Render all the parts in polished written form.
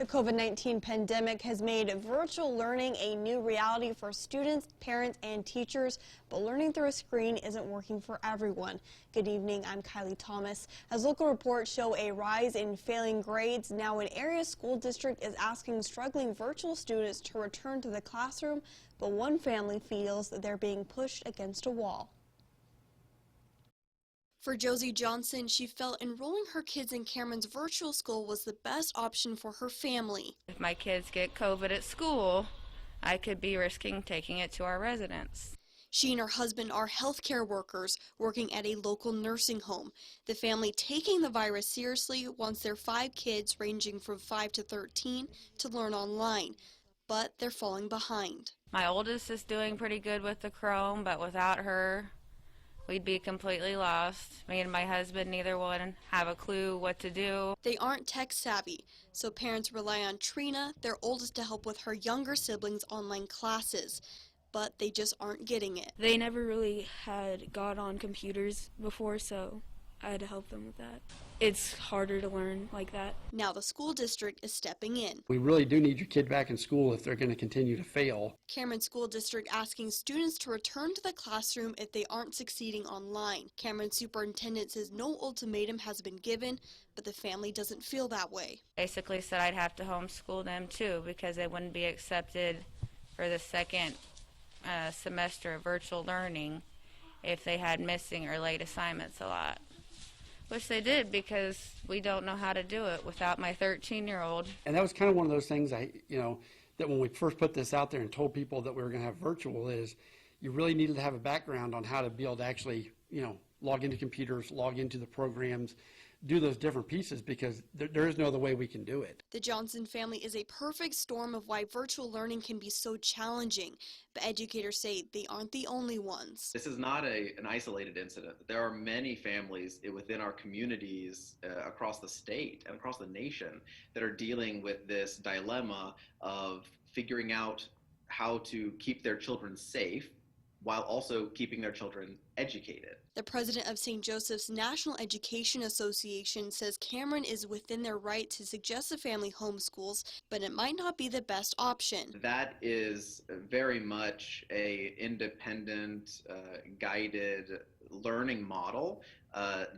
The COVID-19 pandemic has made virtual learning a new reality for students, parents, and teachers, but learning through a screen isn't working for everyone. Good evening, I'm Kylie Thomas. As local reports show a rise in failing grades, now an area school district is asking struggling virtual students to return to the classroom, but one family feels that they're being pushed against a wall. For Josie Johnson, she felt enrolling her kids in Cameron's virtual school was the best option for her family. If my kids get COVID at school, I could be risking taking it to our residents. She and her husband are healthcare workers working at a local nursing home. The family, taking the virus seriously, wants their 5 kids ranging from 5 to 13 to learn online, but they're falling behind. My oldest is doing pretty good with the Chrome, but without her, we'd be completely lost. Me and my husband, neither one have a clue what to do. They aren't tech savvy, so parents rely on Trina, their oldest, to help with her younger siblings' online classes. But they just aren't getting it. They never really had got on computers before, so I had to help them with that. It's harder to learn like that. Now the school district is stepping in. We really do need your kid back in school if they're going to continue to fail. Cameron School District asking students to return to the classroom if they aren't succeeding online. Cameron Superintendent says no ultimatum has been given, but the family doesn't feel that way. Basically said I'd have to homeschool them too because they wouldn't be accepted for the second semester of virtual learning if they had missing or late assignments a lot. Which they did because we don't know how to do it without my 13-year-old. And that was kind of one of those things that when we first put this out there and told people that we were going to have virtual is you really needed to have a background on how to be able to actually, log into computers, log into the programs, do those different pieces because there is no other way we can do it. The Johnson family is a perfect storm of why virtual learning can be so challenging, but educators say they aren't the only ones. This is not an isolated incident. There are many families within our communities across the state and across the nation that are dealing with this dilemma of figuring out how to keep their children safe while also keeping their children educated. The president of St. Joseph's National Education Association says Cameron is within their right to suggest the family homeschools, but it might not be the best option. That is very much a independent, guided learning model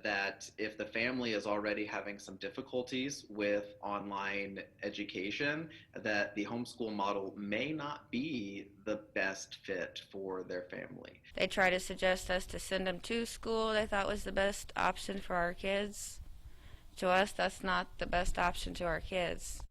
that if the family is already having some difficulties with online education, that the homeschool model may not be the best fit for their family. They try to suggest us to send them to school. They thought was the best option for our kids. To us, that's not the best option to our kids.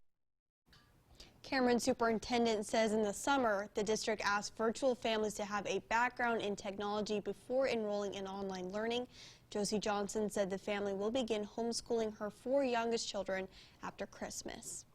Cameron Superintendent says in the summer, the district asked virtual families to have a background in technology before enrolling in online learning. Josie Johnson said the family will begin homeschooling her 4 youngest children after Christmas.